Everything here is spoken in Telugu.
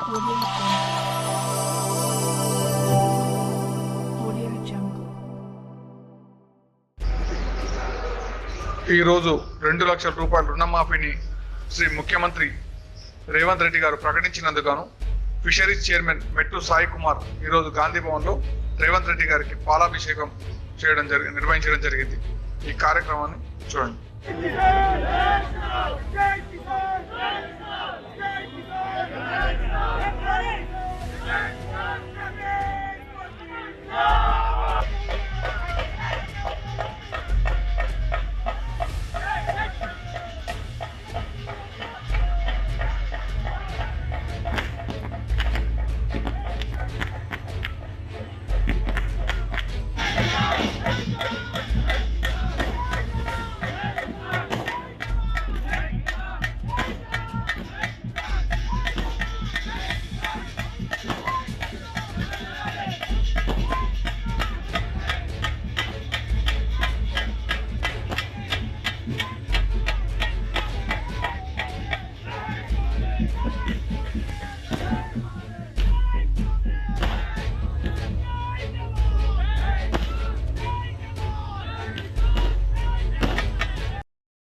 ఈరోజు 2 లక్షల రూపాయల రుణమాఫీని శ్రీ ముఖ్యమంత్రి రేవంత్ రెడ్డి గారు ప్రకటించినందుకు ఫిషరీస్ చైర్మన్ మెట్టు సాయి కుమార్ ఈరోజు గాంధీ భవన్లో రేవంత్ రెడ్డి గారికి పాలాభిషేకం నిర్వహించడం జరిగింది. ఈ కార్యక్రమాన్ని చూడండి.